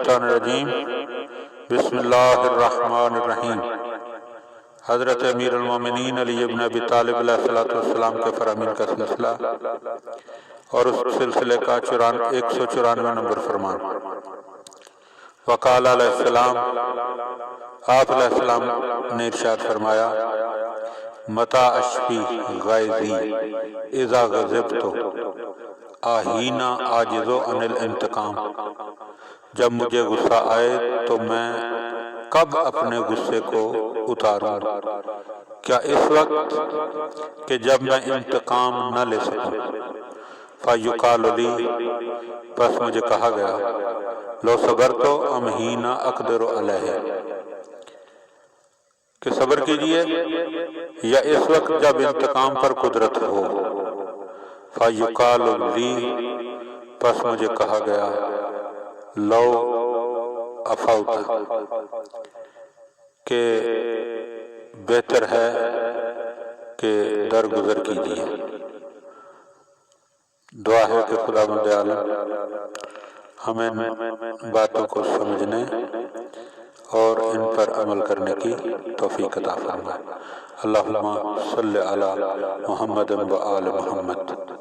الشیطان الرجیم بسم اللہ الرحمن الرحیم۔ حضرت امیر المومنین علی ابن ابی طالب علیہ السلام کے فرامین کا سلسلہ اور اس سلسلے کا 194 نمبر فرمان۔ وقال علیہ السلام، آپ علیہ السلام نے ارشاد فرمایا، متا اشفی غیظی اذا غضبت آہینہ عاجزو عن الانتقام، جب مجھے غصہ آئے تو میں کب اپنے غصے کو اتاروں؟ کیا اس وقت کہ جب میں انتقام نہ لے سکوں؟ فَيُقَالُ لِي، پس مجھے کہا گیا، لو صبرتُ ام حِینَ أَقْدِرُ عَلَیہ، کہ صبر کیجئے یا اس وقت جب انتقام پر قدرت ہو۔ فَيُقَالُ لِي، پس مجھے کہا گیا، لو عفوت، کہ بہتر ہے کہ درگزر کیجئے۔ دعا ہے کہ خداوند عالم ہمیں باتوں کو سمجھنے اور ان پر عمل کرنے کی توفیق عطا فرمائے۔ اللہم صلی علی محمد و آل محمد۔